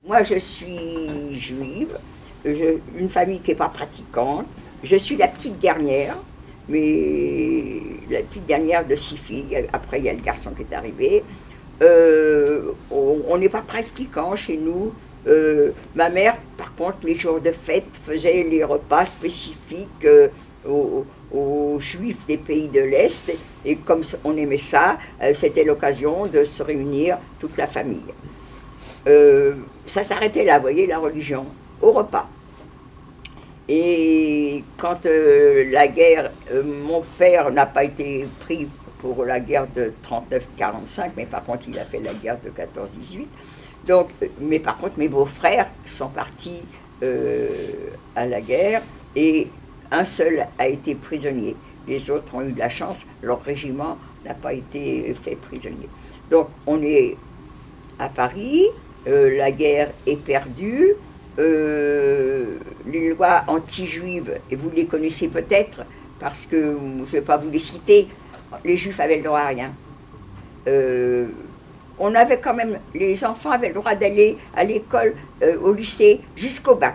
Moi, je suis juive, une famille qui n'est pas pratiquante. Je suis la petite dernière, mais la petite dernière de 6 filles. Après, il y a le garçon qui est arrivé. On n'est pas pratiquant chez nous. Ma mère, par contre, les jours de fête, faisait les repas spécifiques aux juifs des pays de l'Est. Et comme on aimait ça, c'était l'occasion de se réunir toute la famille. Ça s'arrêtait là, vous voyez, la religion, au repas. Et quand la guerre, mon père n'a pas été pris pour la guerre de 39-45, mais par contre il a fait la guerre de 14-18. Donc, mais par contre mes beaux-frères sont partis à la guerre et un seul a été prisonnier. Les autres ont eu de la chance, leur régiment n'a pas été fait prisonnier. Donc on est à Paris. La guerre est perdue, les lois anti-juives, et vous les connaissez peut-être, parce que je ne vais pas vous les citer, les juifs avaient le droit à rien. On avait quand même, les enfants avaient le droit d'aller à l'école, au lycée, jusqu'au bac.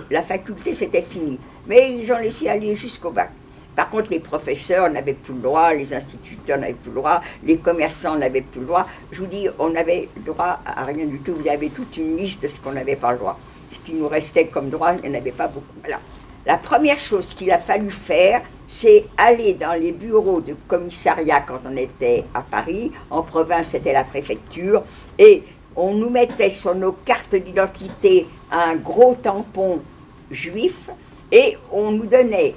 La faculté, c'était fini. Mais ils ont laissé aller jusqu'au bac. Par contre, les professeurs n'avaient plus le droit, les instituteurs n'avaient plus le droit, les commerçants n'avaient plus le droit. Je vous dis, on n'avait le droit à rien du tout. Vous avez toute une liste de ce qu'on n'avait pas le droit. Ce qui nous restait comme droit, il n'y en avait pas beaucoup. Voilà. La première chose qu'il a fallu faire, c'est aller dans les bureaux de commissariat quand on était à Paris. En province, c'était la préfecture. Et on nous mettait sur nos cartes d'identité un gros tampon juif et on nous donnait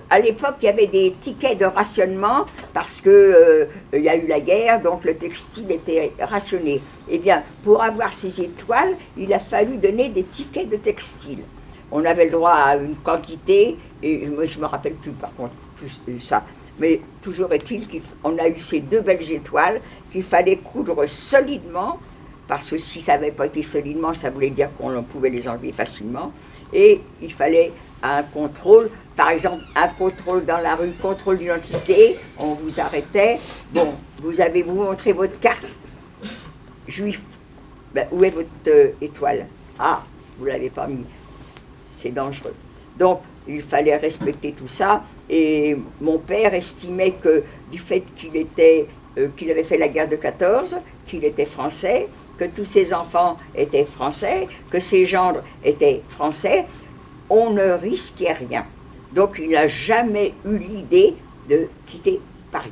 à l'époque, il y avait des tickets de rationnement parce que il y a eu la guerre, donc le textile était rationné. Eh bien, pour avoir ces étoiles, il a fallu donner des tickets de textile. On avait le droit à une quantité, et moi je ne me rappelle plus par contre plus ça. Mais toujours est-il qu'on a eu ces 2 belles étoiles qu'il fallait coudre solidement, parce que si ça n'avait pas été solidement, ça voulait dire qu'on pouvait les enlever facilement. Et il fallait un contrôle. Par exemple, un contrôle dans la rue, contrôle d'identité, on vous arrêtait. Bon, vous montré votre carte juif. Ben, où est votre étoile? Ah, vous ne l'avez pas mis. C'est dangereux. Donc, il fallait respecter tout ça. Et mon père estimait que du fait qu'il avait fait la guerre de 14, qu'il était français, que tous ses enfants étaient français, que ses gendres étaient français, on ne risquait rien. Donc, il n'a jamais eu l'idée de quitter Paris.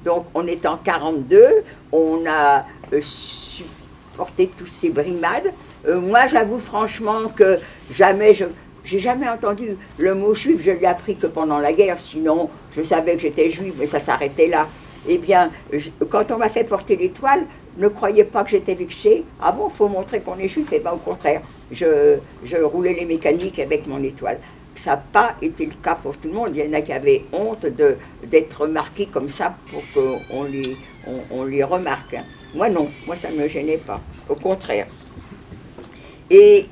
Donc, on est en 42, on a supporté toutes ces brimades. Moi, j'avoue franchement que j'ai jamais entendu le mot juif, je l'ai appris que pendant la guerre, sinon je savais que j'étais juive, mais ça s'arrêtait là. Eh bien, quand on m'a fait porter l'étoile, ne croyez pas que j'étais vexée. Ah bon, il faut montrer qu'on est juif. Eh bien, au contraire, je roulais les mécaniques avec mon étoile. Ça n'a pas été le cas pour tout le monde. Il y en a qui avaient honte d'être remarqués comme ça pour qu'on les remarque. Moi non, moi ça ne me gênait pas, au contraire. Et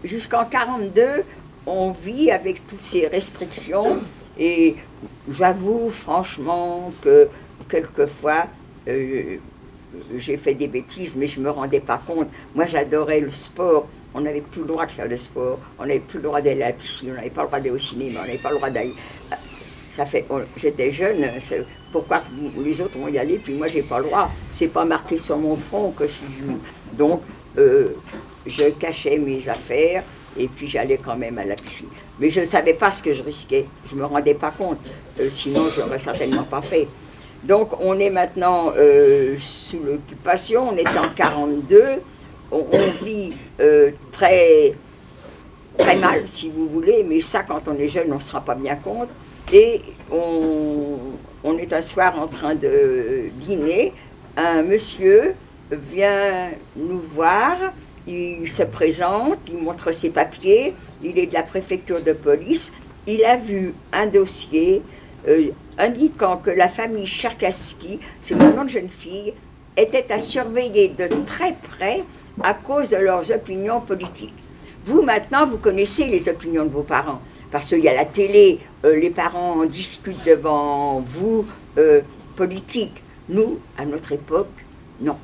jusqu'en 42, on vit avec toutes ces restrictions et j'avoue franchement que quelquefois j'ai fait des bêtises mais je ne me rendais pas compte. Moi j'adorais le sport. On n'avait plus le droit de faire de sport, on n'avait plus le droit d'aller à la piscine, on n'avait pas le droit d'aller au cinéma, on n'avait pas le droit d'aller... J'étais jeune, pourquoi les autres vont y aller, puis moi j'ai pas le droit. C'est pas marqué sur mon front que je suis juive. Donc je cachais mes affaires et puis j'allais quand même à la piscine. Mais je ne savais pas ce que je risquais, je ne me rendais pas compte, sinon je n'aurais certainement pas fait. Donc on est maintenant sous l'occupation, on est en 42. On vit très mal, si vous voulez, mais ça, quand on est jeune, on ne se rend pas bien compte. Et on est un soir en train de dîner. Un monsieur vient nous voir, il se présente, il montre ses papiers, il est de la préfecture de police. Il a vu un dossier indiquant que la famille Cherkassky, c'est mon nom de jeune fille, était à surveiller de très près à cause de leurs opinions politiques. Vous, maintenant, vous connaissez les opinions de vos parents, parce qu'il y a la télé, les parents discutent devant vous, politique. Nous, à notre époque, non.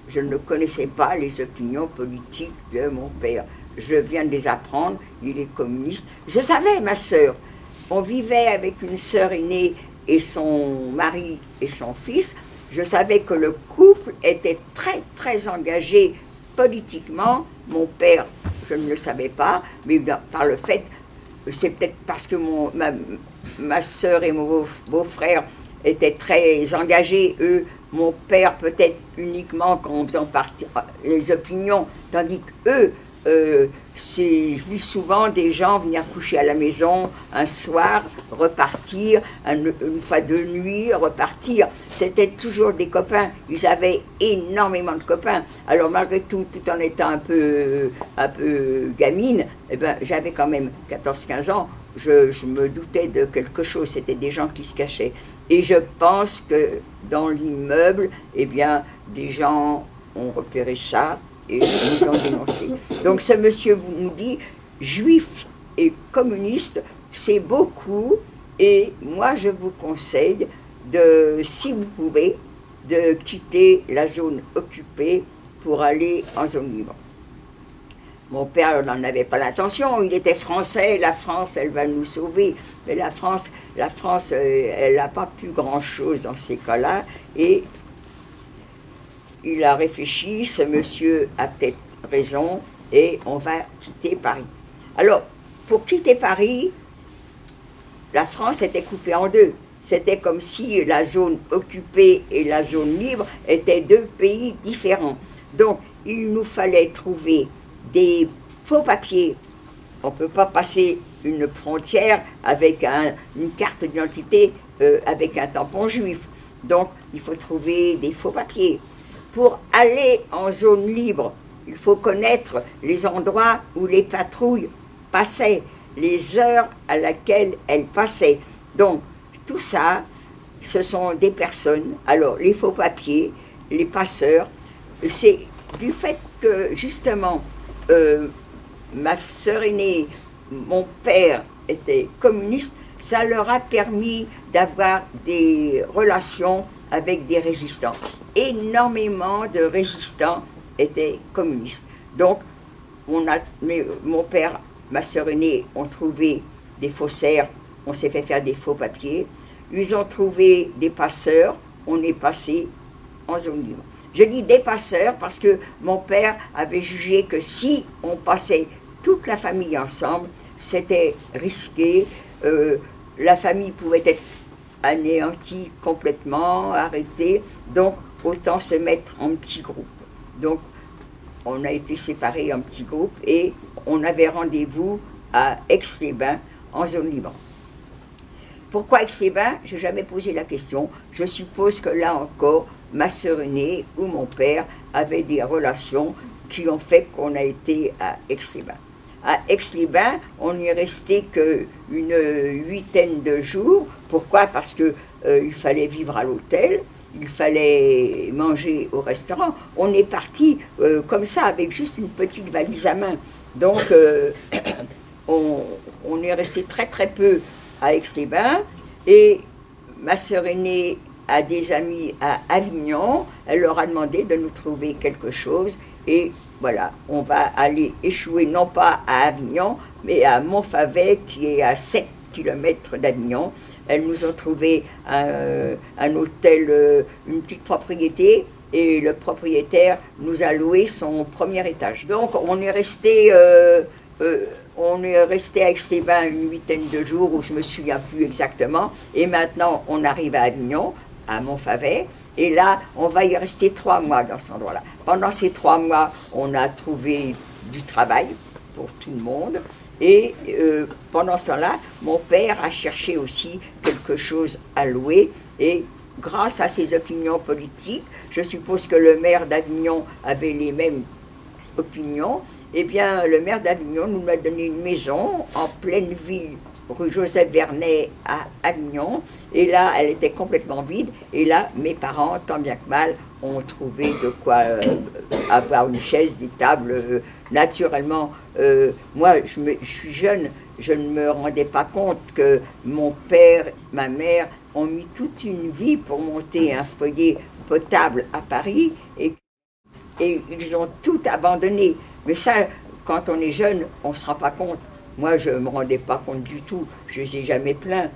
je ne connaissais pas les opinions politiques de mon père. Je viens de les apprendre, il est communiste. Je savais, ma sœur, on vivait avec une sœur aînée et son mari et son fils. Je savais que le couple était très, très engagé politiquement. Mon père, je ne le savais pas, mais par le fait, c'est peut-être parce que ma sœur et mon beau-frère étaient très engagés, eux, mon père peut-être uniquement en faisant partie les opinions, tandis qu'eux, j'ai vu souvent des gens venir coucher à la maison un soir, repartir, une fois de nuit, repartir. C'était toujours des copains. Ils avaient énormément de copains. Alors malgré tout, tout en étant un peu gamine, eh ben, j'avais quand même 14-15 ans, je me doutais de quelque chose. C'était des gens qui se cachaient. Et je pense que dans l'immeuble, eh bien, des gens ont repéré ça et nous ont dénoncé. Donc ce monsieur nous dit, juif et communiste, c'est beaucoup, et moi je vous conseille, si vous pouvez, de quitter la zone occupée pour aller en zone libre. Mon père n'en avait pas l'intention, il était français, la France, elle va nous sauver. Mais la France, elle n'a pas pu grand-chose dans ces cas-là, et il a réfléchi, ce monsieur a peut-être raison, et on va quitter Paris. Alors, pour quitter Paris, la France était coupée en deux. C'était comme si la zone occupée et la zone libre étaient deux pays différents. Donc, il nous fallait trouver des faux papiers. On ne peut pas passer une frontière avec une carte d'identité avec un tampon juif. Donc, il faut trouver des faux papiers. Pour aller en zone libre, il faut connaître les endroits où les patrouilles passaient, les heures à laquelle elles passaient. Donc, tout ça, ce sont des personnes. Alors, les faux papiers, les passeurs, c'est du fait que, justement, ma sœur aînée, mon père était communiste, ça leur a permis d'avoir des relations avec des résistants. Énormément de résistants étaient communistes. Donc, mon père, ma sœur aînée ont trouvé des faussaires, on s'est fait faire des faux papiers. Ils ont trouvé des passeurs, on est passé en zone libre. Je dis des passeurs parce que mon père avait jugé que si on passait toute la famille ensemble, c'était risqué. La famille pouvait être anéantie complètement, arrêtée. Donc, autant se mettre en petits groupes. Donc, on a été séparés en petits groupes et on avait rendez-vous à Aix-les-Bains en zone libre. Pourquoi Aix-les-Bains? Je n'ai jamais posé la question. Je suppose que là encore, ma sœur aînée ou mon père avaient des relations qui ont fait qu'on a été à Aix-les-Bains. À Aix-les-Bains, on n'y est resté qu'une 8aine de jours. Pourquoi? Parce que il fallait vivre à l'hôtel, il fallait manger au restaurant. On est parti comme ça, avec juste une petite valise à main. Donc, on est resté très très peu à Aix-les-Bains. Et ma sœur aînée a des amis à Avignon. Elle leur a demandé de nous trouver quelque chose. Et voilà, on va aller échouer non pas à Avignon, mais à Montfavet, qui est à 7 km d'Avignon. Elles nous ont trouvé un hôtel, une petite propriété, et le propriétaire nous a loué son premier étage. Donc on est resté à Aix-les-Bains une 8aine de jours, où je ne me souviens plus exactement, et maintenant on arrive à Avignon, à Montfavet, et là on va y rester 3 mois dans cet endroit-là. Pendant ces 3 mois, on a trouvé du travail pour tout le monde, et pendant ce temps-là, mon père a cherché aussi quelque chose à louer, et grâce à ses opinions politiques, je suppose que le maire d'Avignon avait les mêmes opinions. Eh bien, le maire d'Avignon nous a donné une maison en pleine ville, rue Joseph Vernet à Avignon. Et là, elle était complètement vide. Et là, mes parents, tant bien que mal, ont trouvé de quoi avoir une chaise, des tables. Naturellement, moi, je suis jeune, je ne me rendais pas compte que mon père, ma mère ont mis toute une vie pour monter un foyer potable à Paris. Et Et ils ont tout abandonné. Mais ça, quand on est jeune, on ne se rend pas compte. Moi, je ne me rendais pas compte du tout. Je ne les ai jamais plaints.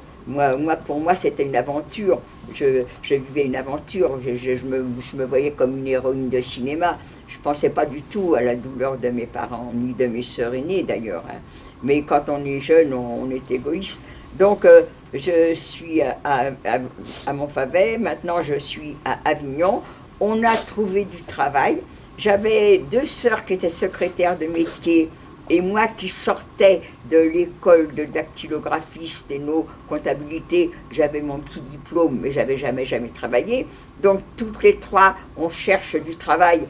Pour moi, c'était une aventure. Je vivais une aventure. Je me voyais comme une héroïne de cinéma. Je ne pensais pas du tout à la douleur de mes parents, ni de mes sœurs aînées d'ailleurs. Hein. Mais quand on est jeune, on est égoïste. Donc, je suis à Montfavet. Maintenant, je suis à Avignon. On a trouvé du travail. J'avais 2 sœurs qui étaient secrétaires de métier et moi qui sortais de l'école de dactylographie, sténo-comptabilité, j'avais mon petit diplôme, mais j'avais jamais travaillé. Donc toutes les 3, on cherche du travail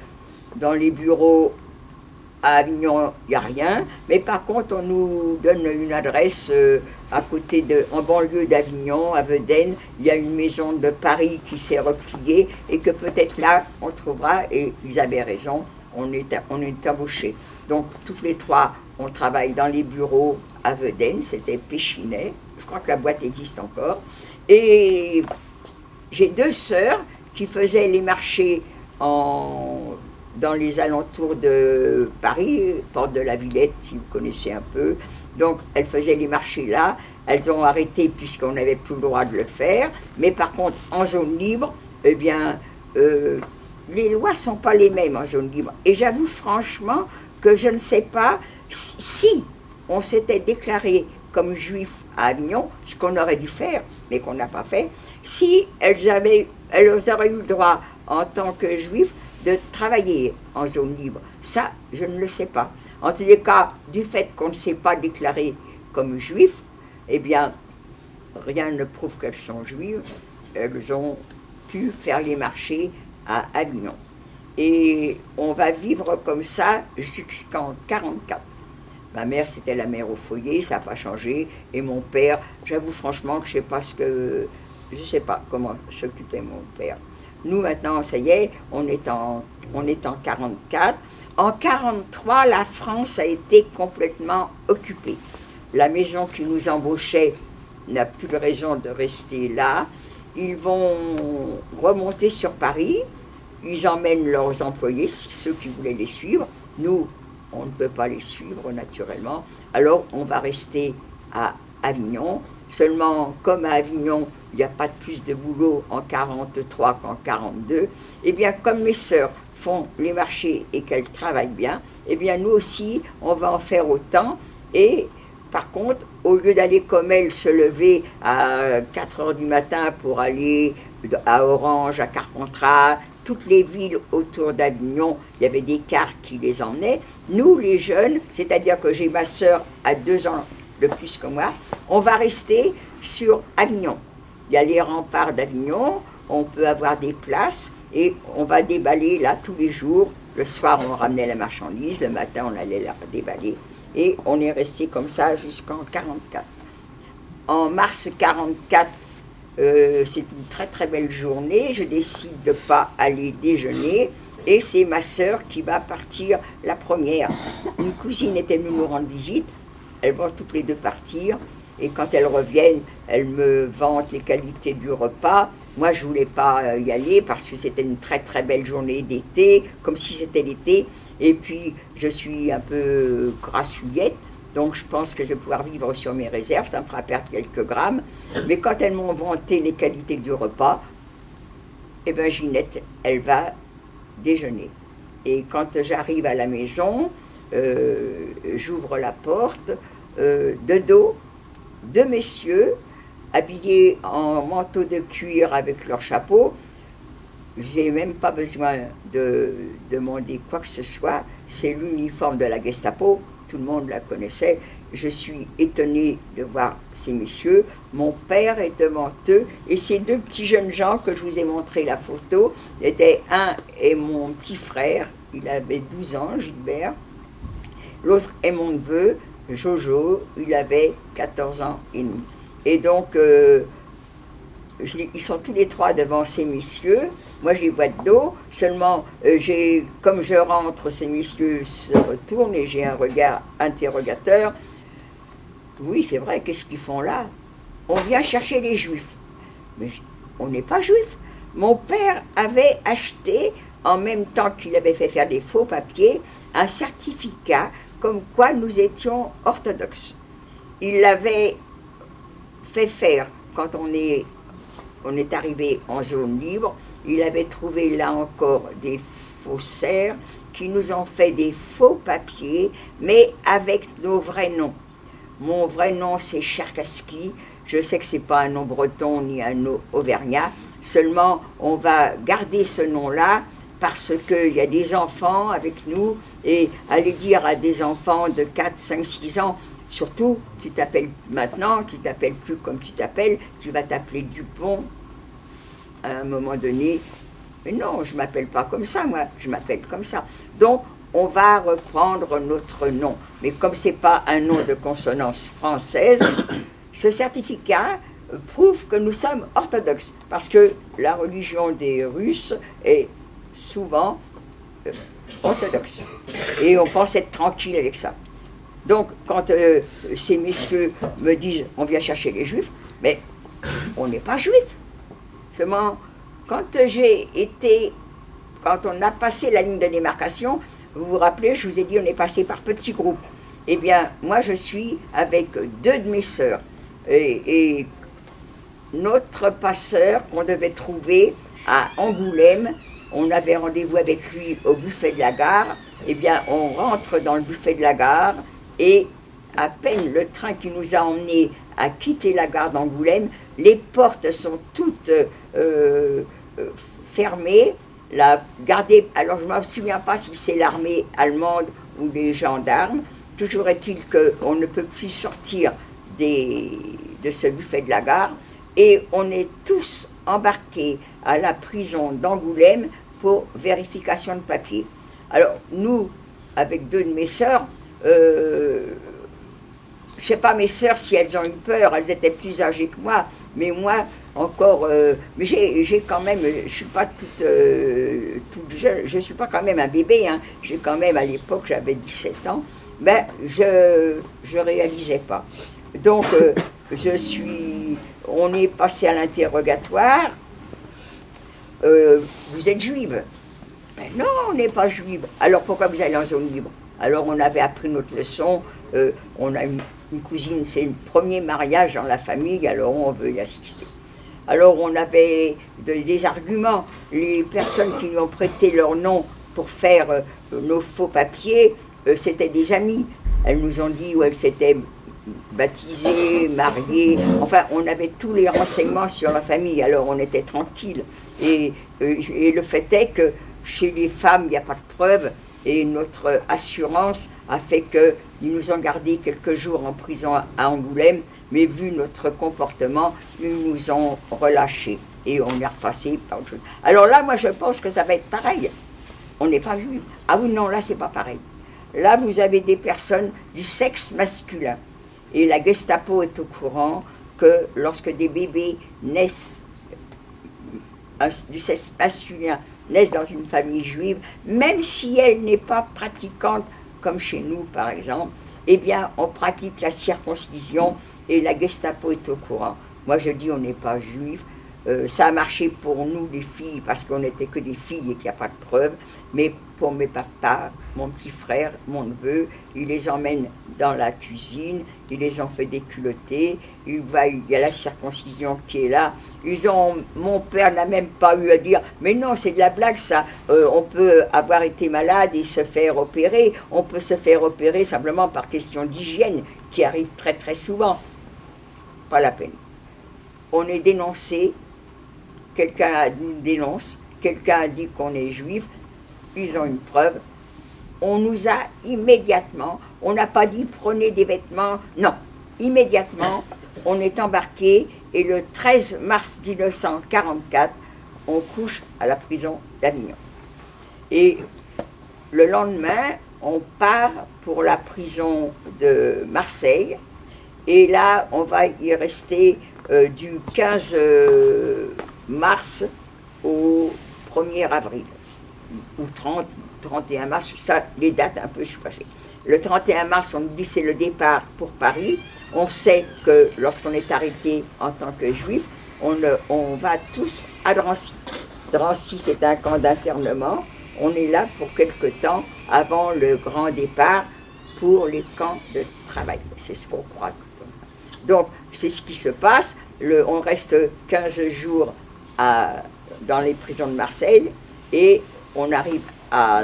dans les bureaux. À Avignon, il n'y a rien, mais par contre, on nous donne une adresse à côté en banlieue d'Avignon, à Vedène. Il y a une maison de Paris qui s'est repliée et que peut-être là, on trouvera, et ils avaient raison, on est embauchés. Donc, toutes les 3, on travaille dans les bureaux à Vedène, c'était Péchinet, je crois que la boîte existe encore. Et j'ai 2 sœurs qui faisaient les marchés dans les alentours de Paris, Porte de la Villette, si vous connaissez un peu. Donc, elles faisaient les marchés là. Elles ont arrêté puisqu'on n'avait plus le droit de le faire. Mais par contre, en zone libre, eh bien, les lois ne sont pas les mêmes en zone libre. Et j'avoue franchement que je ne sais pas si on s'était déclaré comme juif à Avignon, ce qu'on aurait dû faire, mais qu'on n'a pas fait, si elles auraient eu le droit, en tant que juifs, de travailler en zone libre. Ça, je ne le sais pas. En tous les cas, du fait qu'on ne s'est pas déclaré comme juif, eh bien, rien ne prouve qu'elles sont juives. Elles ont pu faire les marchés à Avignon. Et on va vivre comme ça jusqu'en 1944. Ma mère, c'était la mère au foyer, ça n'a pas changé. Et mon père, j'avoue franchement que je ne sais pas comment s'occupait mon père. Nous, maintenant, ça y est, on est en 1944. En 1943, la France a été complètement occupée. La maison qui nous embauchait n'a plus de raison de rester là. Ils vont remonter sur Paris. Ils emmènent leurs employés, ceux qui voulaient les suivre. Nous, on ne peut pas les suivre, naturellement. Alors, on va rester à Avignon. Seulement, comme à Avignon, il n'y a pas plus de boulot en 1943 qu'en 1942, eh bien, comme mes sœurs font les marchés et qu'elles travaillent bien, eh bien, nous aussi, on va en faire autant. Et par contre, au lieu d'aller comme elles se lever à 4 heures du matin pour aller à Orange, à Carpentras, toutes les villes autour d'Avignon, il y avait des cars qui les emmenaient. Nous, les jeunes, c'est-à-dire que j'ai ma sœur à 2 ans de plus que moi, on va rester sur Avignon. Il y a les remparts d'Avignon, on peut avoir des places et on va déballer là tous les jours. Le soir, on ramenait la marchandise, le matin, on allait la déballer. Et on est resté comme ça jusqu'en 1944. En mars 1944, c'est une très très belle journée. Je décide de ne pas aller déjeuner. Et c'est ma sœur qui va partir la première. Une cousine était venue nous rendre visite. Elles vont toutes les 2 partir. Et quand elles reviennent, elles me vantent les qualités du repas. Moi, je ne voulais pas y aller parce que c'était une très très belle journée d'été, comme si c'était l'été. Et puis, je suis un peu grassouillette, donc je pense que je vais pouvoir vivre sur mes réserves, ça me fera perdre quelques grammes. Mais quand elles m'ont vanté les qualités du repas, eh bien, Ginette, elle va déjeuner. Et quand j'arrive à la maison, j'ouvre la porte, de dos, 2 messieurs, habillés en manteau de cuir avec leur chapeau. J'ai même pas besoin de demander quoi que ce soit. C'est l'uniforme de la Gestapo, tout le monde la connaissait. Je suis étonnée de voir ces messieurs. Mon père est devant eux et ces 2 petits jeunes gens que je vous ai montré la photo, un est mon petit frère, il avait 12 ans, Gilbert. L'autre est mon neveu, Jojo, il avait 14 ans et demi. Et donc, ils sont tous les 3 devant ces messieurs. Moi, je les vois de dos. Seulement, comme je rentre, ces messieurs se retournent et j'ai un regard interrogateur. Oui, c'est vrai, qu'est-ce qu'ils font là? On vient chercher les juifs. Mais on n'est pas juifs. Mon père avait acheté en même temps qu'il avait fait faire des faux papiers, un certificat comme quoi nous étions orthodoxes. Il l'avait fait faire quand on est arrivé en zone libre. Il avait trouvé là encore des faussaires qui nous ont fait des faux papiers, mais avec nos vrais noms. Mon vrai nom, c'est Cherkassky. Je sais que ce n'est pas un nom breton ni un nom auvergnat. Seulement, on va garder ce nom-là parce qu'il y a des enfants avec nous. Et aller dire à des enfants de 4, 5, 6 ans, surtout, tu t'appelles maintenant, tu t'appelles plus comme tu t'appelles, tu vas t'appeler Dupont. À un moment donné, mais non, je ne m'appelle pas comme ça, moi, je m'appelle comme ça. Donc, on va reprendre notre nom. Mais comme ce n'est pas un nom de consonance française, ce certificat prouve que nous sommes orthodoxes. Parce que la religion des Russes est souvent orthodoxe. Et on pense être tranquille avec ça. Donc, quand ces messieurs me disent « on vient chercher les Juifs », mais on n'est pas Juifs. Seulement, quand on a passé la ligne de démarcation, vous vous rappelez, je vous ai dit, on est passé par petits groupes. Eh bien, moi, je suis avec 2 de mes sœurs. Et notre passeur qu'on devait trouver à Angoulême, on avait rendez-vous avec lui au buffet de la gare. Eh bien, on rentre dans le buffet de la gare et à peine le train qui nous a emmenés à quitter la gare d'Angoulême, les portes sont toutes fermées. Alors je ne me souviens pas si c'est l'armée allemande ou les gendarmes. Toujours est-il qu'on ne peut plus sortir de ce buffet de la gare et on est tous embarqués à la prison d'Angoulême pour vérification de papier. Alors nous, avec 2 de mes sœurs, je ne sais pas mes sœurs si elles ont eu peur, elles étaient plus âgées que moi, mais moi encore, mais j'ai quand même, je ne suis pas toute jeune, je ne suis pas quand même un bébé, hein, j'ai quand même à l'époque, j'avais 17 ans, ben je réalisais pas. Donc on est passé à l'interrogatoire, vous êtes juive? Ben non, on n'est pas juive. Alors pourquoi vous allez en zone libre? Alors on avait appris notre leçon, on a une cousine, c'est le premier mariage dans la famille, alors on veut y assister. Alors on avait des arguments, les personnes qui nous ont prêté leur nom pour faire nos faux papiers, c'était des amis. Elles nous ont dit où elles s'étaient baptisées, mariées, enfin on avait tous les renseignements sur la famille, alors on était tranquille. Et le fait est que chez les femmes, il n'y a pas de preuves, et notre assurance a fait qu'ils nous ont gardés quelques jours en prison à Angoulême, mais vu notre comportement, ils nous ont relâchés et on est repassé par autre chose. Alors là, moi je pense que ça va être pareil. On n'est pas juif. Ah oui, non, là c'est pas pareil. Là, vous avez des personnes du sexe masculin. Et la Gestapo est au courant que lorsque des bébés naissent du sexe masculin, naissent dans une famille juive, même si elle n'est pas pratiquante, comme chez nous par exemple, eh bien on pratique la circoncision et la Gestapo est au courant. Moi je dis on n'est pas juif, ça a marché pour nous les filles parce qu'on n'était que des filles et qu'il n'y a pas de preuves, mais pour mes papas, mon petit frère, mon neveu, ils les emmènent dans la cuisine, ils les ont fait déculotter, il y a la circoncision qui est là. Mon père n'a même pas eu à dire « mais non, c'est de la blague ça, on peut avoir été malade et se faire opérer, on peut se faire opérer simplement par question d'hygiène qui arrive très très souvent. » Pas la peine. On est dénoncé, quelqu'un nous dénonce, quelqu'un a dit qu'on est juif, ils ont une preuve, on nous a immédiatement, on n'a pas dit prenez des vêtements, non, immédiatement, on est embarqué et le 13 mars 1944, on couche à la prison d'Avignon. Et le lendemain, on part pour la prison de Marseille, et là, on va y rester du 15 mars au 1er avril, ou 30, 31 mars, ça, les dates un peu, je suis fâchée. Le 31 mars, on nous dit c'est le départ pour Paris. On sait que lorsqu'on est arrêté en tant que juif, on va tous à Drancy. Drancy, c'est un camp d'internement. On est là pour quelque temps avant le grand départ pour les camps de travail. C'est ce qu'on croit. Donc, c'est ce qui se passe. On reste 15 jours dans les prisons de Marseille et on arrive à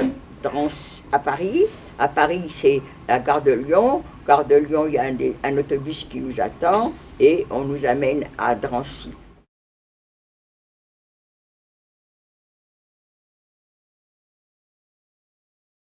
Paris. À Paris, c'est la gare de Lyon. Gare de Lyon, il y a un autobus qui nous attend et on nous amène à Drancy.